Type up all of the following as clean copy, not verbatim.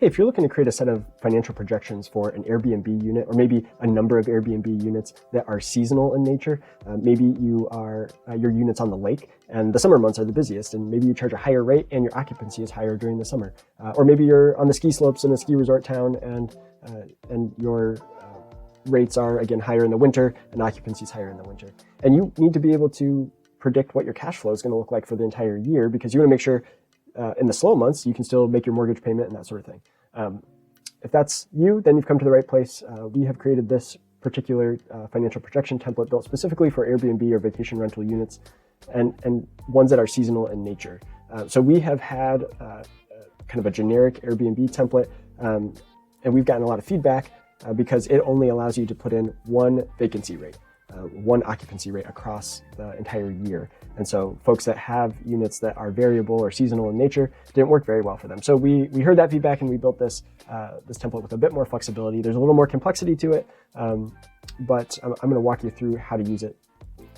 hey, if you're looking to create a set of financial projections for an Airbnb unit, or maybe a number of Airbnb units that are seasonal in nature, maybe your unit's on the lake and the summer months are the busiest, and maybe you charge a higher rate and your occupancy is higher during the summer. Or maybe you're on the ski slopes in a ski resort town and your rates are, again, higher in the winter and occupancy is higher in the winter. And you need to be able to predict what your cash flow is going to look like for the entire year, because you want to make sure in the slow months you can still make your mortgage payment and that sort of thing. If that's you, then you've come to the right place. We have created this particular financial projection template built specifically for Airbnb or vacation rental units and ones that are seasonal in nature. So we have had kind of a generic Airbnb template, and we've gotten a lot of feedback because it only allows you to put in one vacancy rate, one occupancy rate across the entire year. And so folks that have units that are variable or seasonal in nature didn't work very well for them. So we heard that feedback and we built this template with a bit more flexibility. There's a little more complexity to it, but I'm going to walk you through how to use it.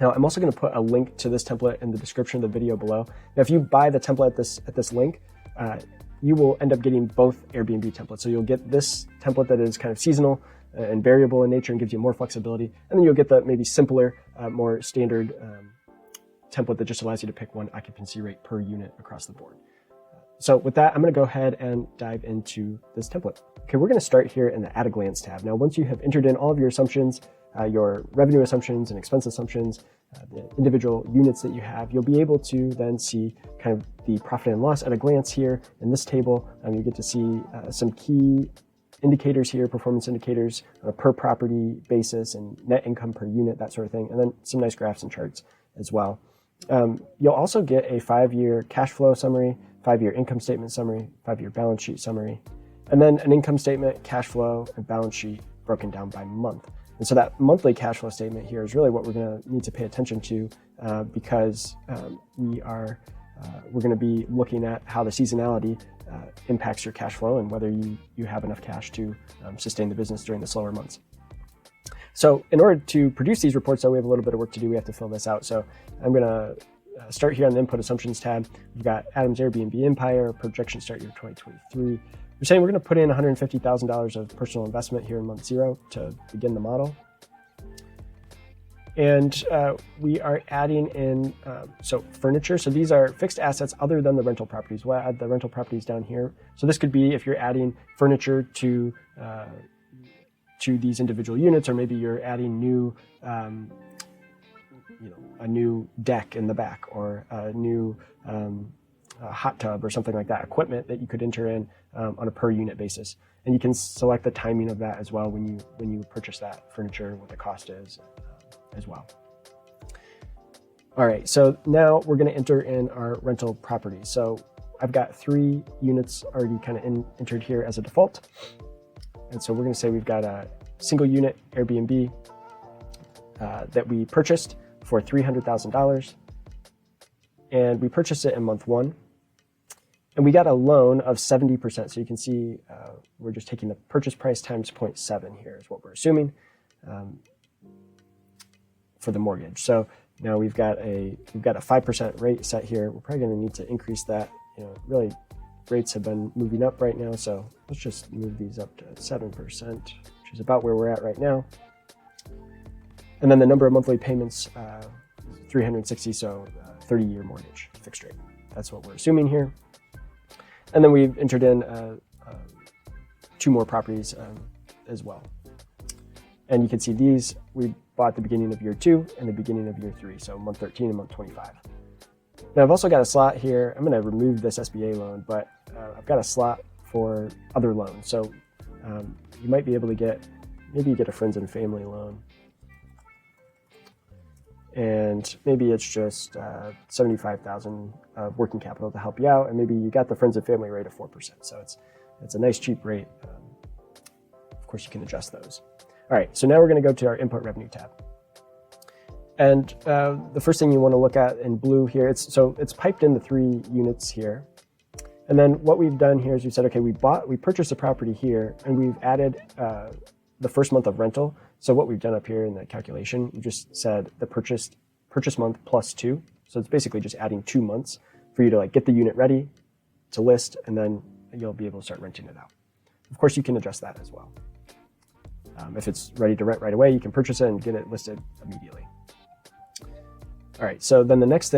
Now, I'm also going to put a link to this template in the description of the video below. Now, if you buy the template at this link, you will end up getting both Airbnb templates. So you'll get this template that is kind of seasonal and variable in nature and gives you more flexibility. And then you'll get the maybe simpler, more standard template that just allows you to pick one occupancy rate per unit across the board. So with that, I'm going to go ahead and dive into this template. Okay, we're going to start here in the At a Glance tab. Now, once you have entered in all of your assumptions, your revenue assumptions and expense assumptions, the individual units that you have, you'll be able to then see kind of the profit and loss at a glance here in this table. You get to see some key indicators here, performance indicators on a per property basis and net income per unit, that sort of thing, and then some nice graphs and charts as well. You'll also get a 5-year cash flow summary, 5-year income statement summary, 5-year balance sheet summary, and then an income statement, cash flow, and balance sheet broken down by month. And so that monthly cash flow statement here is really what we're going to need to pay attention to because we're going to be looking at how the seasonality impacts your cash flow and whether you have enough cash to sustain the business during the slower months. So in order to produce these reports, though, we have a little bit of work to do. We have to fill this out. So I'm going to start here on the Input Assumptions tab. We've got Adam's Airbnb Empire, projection start year 2023. We're saying we're going to put in $150,000 of personal investment here in month 0 to begin the model. And we are adding in furniture. So these are fixed assets other than the rental properties. We'll add the rental properties down here. So this could be if you're adding furniture to these individual units, or maybe you're adding a new deck in the back, or a new hot tub or something like that, equipment that you could enter in on a per unit basis. And you can select the timing of that as well when you purchase that furniture, what the cost is as well. All right, so now we're going to enter in our rental properties. So I've got 3 units already kind of entered here as a default. And so we're going to say we've got a single unit Airbnb that we purchased for $300,000. And we purchased it in month 1. And we got a loan of 70%. So you can see we're just taking the purchase price times 0.7 here is what we're assuming for the mortgage. So now we've got a 5% rate set here. We're probably going to need to increase that. Really, rates have been moving up right now. So let's just move these up to 7%, which is about where we're at right now. And then the number of monthly payments, 360, so 30-year mortgage, fixed rate. That's what we're assuming here. And then we've entered in 2 more properties as well. And you can see these we bought at the beginning of year 2 and the beginning of year 3, so month 13 and month 25. Now I've also got a slot here. I'm going to remove this SBA loan, but I've got a slot for other loans. So you might be able to maybe you get a friends and family loan. And maybe it's just $75,000 of working capital to help you out, and maybe you got the friends and family rate of 4%. So it's a nice cheap rate. Of course, you can adjust those. All right, so now we're going to go to our Input Revenue tab. And the first thing you want to look at in blue here, it's piped in the 3 units here. And then what we've done here is we said, okay, we purchased a property here, and we've added the first month of rental. So what we've done up here in the calculation, we just said the purchase month plus 2. So it's basically just adding 2 months for you to get the unit ready to list, and then you'll be able to start renting it out. Of course, you can adjust that as well. If it's ready to rent right away, you can purchase it and get it listed immediately. All right, so then the next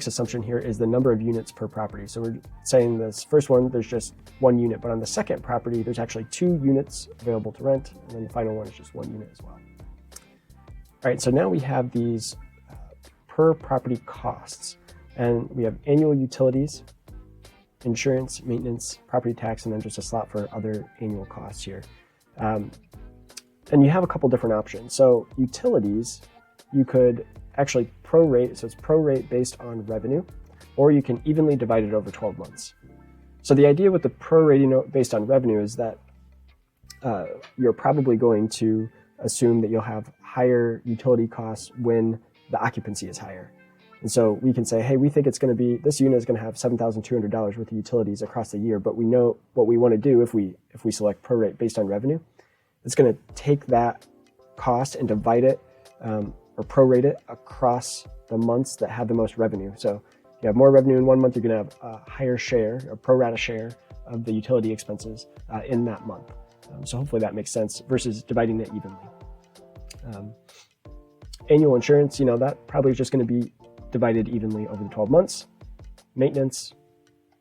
assumption here is the number of units per property. So we're saying this first one, there's just one unit, but on the second property, there's actually 2 units available to rent, and then the final one is just 1 unit as well. All right, so now we have these per property costs, and we have annual utilities, insurance, maintenance, property tax, and then just a slot for other annual costs here. And you have a couple different options. So utilities, you could actually prorate, so it's prorate based on revenue, or you can evenly divide it over 12 months. So the idea with the prorating based on revenue is that you're probably going to assume that you'll have higher utility costs when the occupancy is higher. And so we can say, hey, we think it's going to be, this unit is going to have $7,200 worth of utilities across the year, but we know what we want to do if we select prorate based on revenue. It's going to take that cost and divide it or prorate it across the months that have the most revenue. So if you have more revenue in one month, you're going to have a higher share, a pro rata share of the utility expenses in that month. So hopefully that makes sense versus dividing it evenly. Annual insurance, that probably is just going to be divided evenly over the 12 months. Maintenance,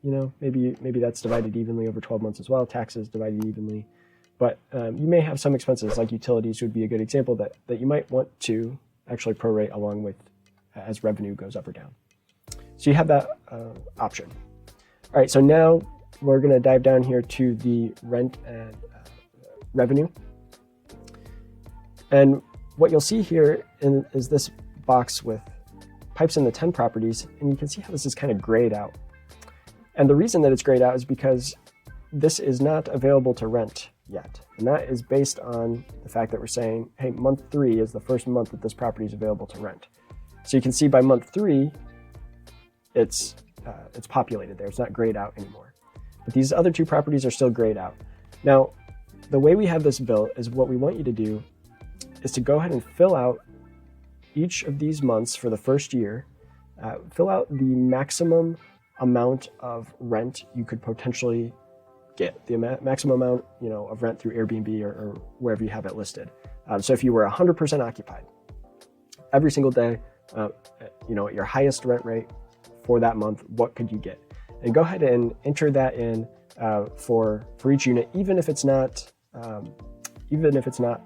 maybe that's divided evenly over 12 months as well. Taxes divided evenly. But you may have some expenses like utilities would be a good example that you might want to actually prorate along with as revenue goes up or down. So you have that option. All right, so now we're going to dive down here to the rent and revenue. And what you'll see here is this box with pipes in the 10 properties, and you can see how this is kind of grayed out. And the reason that it's grayed out is because this is not available to rent yet. And that is based on the fact that we're saying, hey, month 3 is the first month that this property is available to rent. So you can see by month 3, it's populated there. It's not grayed out anymore. But these other 2 properties are still grayed out. Now, the way we have this built is what we want you to do is to go ahead and fill out each of these months for the first year, fill out the maximum amount of rent you could potentially get, the maximum amount of rent through Airbnb or wherever you have it listed. So if you were 100% occupied every single day, at your highest rent rate for that month, what could you get? And go ahead and enter that in for each unit, even if it's not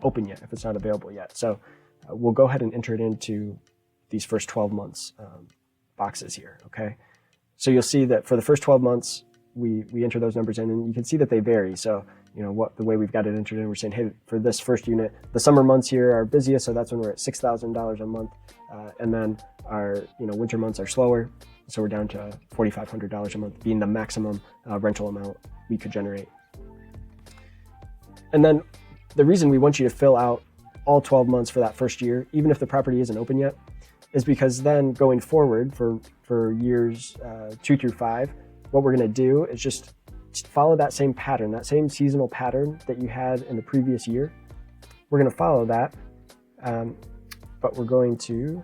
open yet, if it's not available yet. So we'll go ahead and enter it into these first 12 months boxes here, okay? So you'll see that for the first 12 months, we enter those numbers in, and you can see that they vary. So, the way we've got it entered in, we're saying, hey, for this first unit, the summer months here are busiest, so that's when we're at $6,000 a month. And then our, winter months are slower, so we're down to $4,500 a month being the maximum rental amount we could generate. And then the reason we want you to fill out all 12 months for that first year, even if the property isn't open yet, is because then going forward for years 2 through 5, what we're going to do is just follow that same pattern, that same seasonal pattern that you had in the previous year. We're going to follow that, but we're going to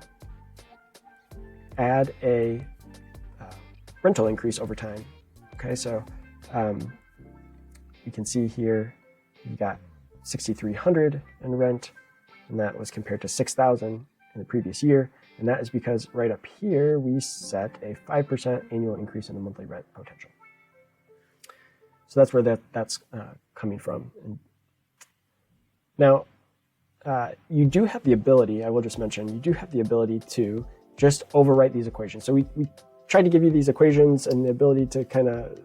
add a rental increase over time. Okay, so you can see here you got $6,300 in rent, and that was compared to $6,000 in the previous year. And that is because right up here, we set a 5% annual increase in the monthly rent potential. So that's where that's coming from. And now, you do have the ability, I will just mention, you do have the ability to just overwrite these equations. So we tried to give you these equations and the ability to kind of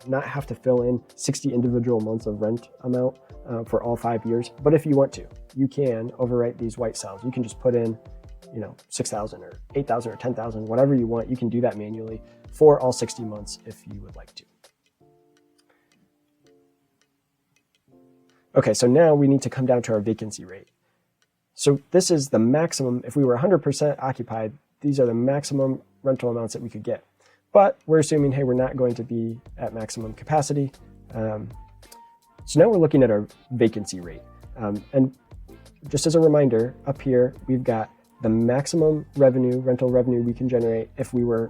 not have to fill in 60 individual months of rent amount for all 5 years. But if you want to, you can overwrite these white cells. You can just put in 6,000 or 8,000 or 10,000, whatever you want. You can do that manually for all 60 months if you would like to. Okay, so now we need to come down to our vacancy rate. So this is the maximum. If we were 100% occupied, these are the maximum rental amounts that we could get. But we're assuming, hey, we're not going to be at maximum capacity. So now we're looking at our vacancy rate. And just as a reminder, up here, we've got the maximum revenue, rental revenue we can generate if we were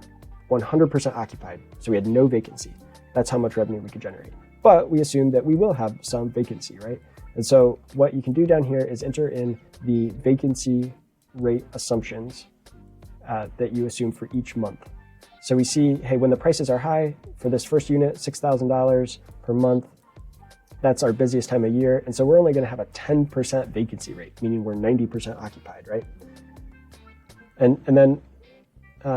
100% occupied. So we had no vacancy. That's how much revenue we could generate. but we assume that we will have some vacancy, right? And so what you can do down here is enter in the vacancy rate assumptions that you assume for each month. So we see, hey, when the prices are high for this first unit, $6,000 per month, that's our busiest time of year. And so we're only going to have a 10% vacancy rate, meaning we're 90% occupied, right? And then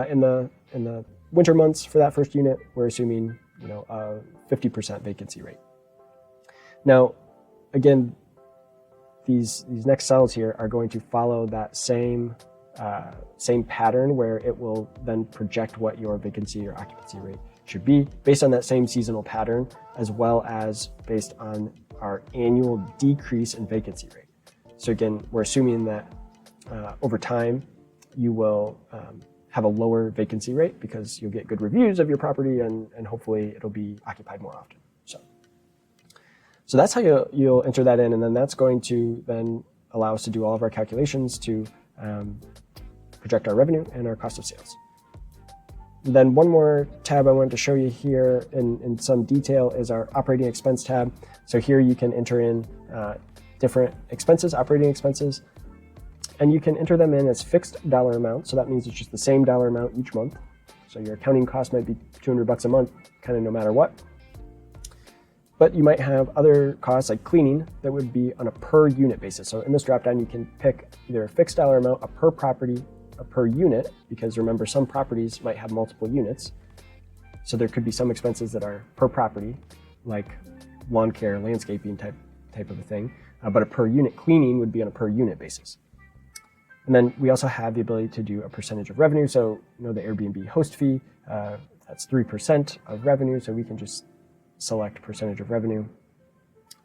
in the winter months for that first unit, we're assuming a 50% vacancy rate. Now, again, these next cells here are going to follow that same pattern where it will then project what your vacancy or occupancy rate should be based on that same seasonal pattern, as well as based on our annual decrease in vacancy rate. So again, we're assuming that over time you will have a lower vacancy rate because you'll get good reviews of your property and hopefully it'll be occupied more often. So that's how you'll enter that in, and then that's going to then allow us to do all of our calculations to project our revenue and our cost of sales. Then one more tab I wanted to show you here in some detail is our operating expense tab. So here you can enter in different expenses, operating expenses, and you can enter them in as fixed dollar amounts. So that means it's just the same dollar amount each month. So your accounting cost might be $200 a month, kind of no matter what. But you might have other costs like cleaning that would be on a per unit basis. So in this dropdown, you can pick either a fixed dollar amount, a per property, a per unit, because remember, some properties might have multiple units. So there could be some expenses that are per property, like lawn care, landscaping type of a thing. But a per unit cleaning would be on a per unit basis. And then we also have the ability to do a percentage of revenue. So the Airbnb host fee, that's 3% of revenue. So we can just select percentage of revenue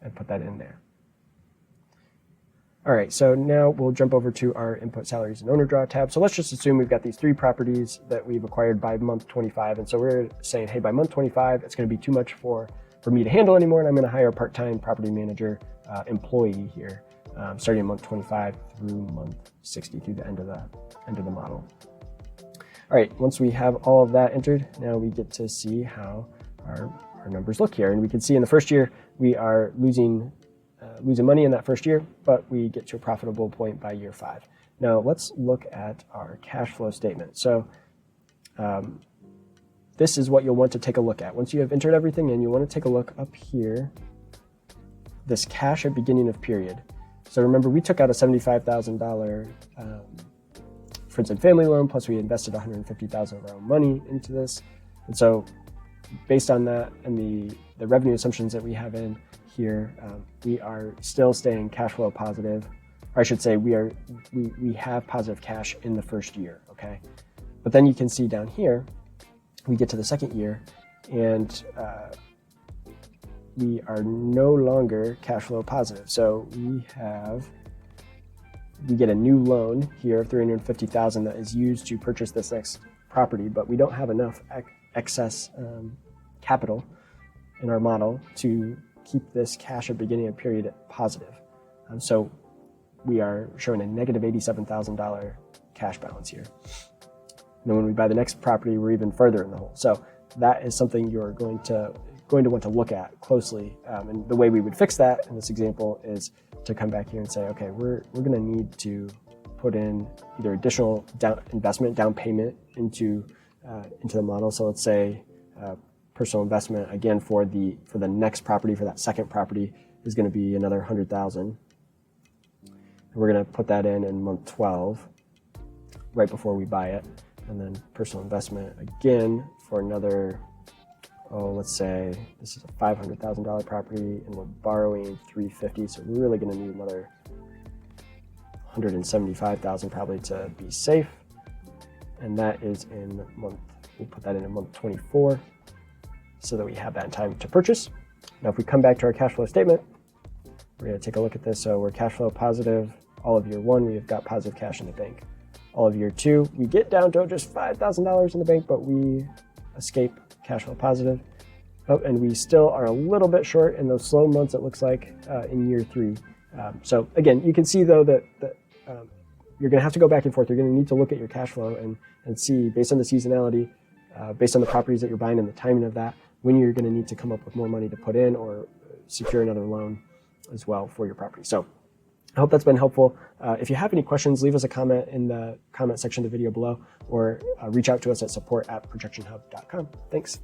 and put that in there. All right, so now we'll jump over to our input salaries and owner draw tab. So let's just assume we've got these 3 properties that we've acquired by month 25. And so we're saying, hey, by month 25, it's going to be too much for me to handle anymore. And I'm going to hire a part-time property manager employee here, starting in month 25 through month 60, through the end of the model. All right, once we have all of that entered, now we get to see how our numbers look here. And we can see in the first year, we are losing money in that first year, but we get to a profitable point by year 5. Now let's look at our cash flow statement. So this is what you'll want to take a look at. Once you have entered everything in, you want to take a look up here, this cash at beginning of period. So remember, we took out a $75,000 friends and family loan, plus we invested $150,000 of our own money into this. And so based on that and the revenue assumptions that we have in here, we are still staying cash flow positive. Or I should say we have positive cash in the first year, okay? But then you can see down here, we get to the second year and we are no longer cash flow positive. So we get a new loan here of $350,000 that is used to purchase this next property, but we don't have enough excess capital in our model to keep this cash at beginning of period positive. So we are showing a negative $87,000 cash balance here. And then when we buy the next property, we're even further in the hole. So that is something you're going to want to look at closely. And the way we would fix that in this example is to come back here and say, okay, we're going to need to put in either additional down payment into the model. So let's say personal investment again for the next property, for that second property, is going to be another $100,000. And we're going to put that in month 12, right before we buy it. And then personal investment again for another, let's say this is a $500,000 property and we're borrowing $350,000. So we're really going to need another $175,000 probably to be safe. And that is we'll put that in month 24 so that we have that in time to purchase. Now, if we come back to our cash flow statement, we're going to take a look at this. So we're cash flow positive. All of year 1, we've got positive cash in the bank. All of year 2, we get down to just $5,000 in the bank, but we escape cash flow positive. Oh, and we still are a little bit short in those slow months, it looks like, in year 3. So again, you can see though that you're going to have to go back and forth. You're going to need to look at your cash flow and see, based on the seasonality, based on the properties that you're buying and the timing of that, when you're going to need to come up with more money to put in or secure another loan as well for your property. So I hope that's been helpful. If you have any questions, leave us a comment in the comment section of the video below, or reach out to us at support@projectionhub.com. Thanks.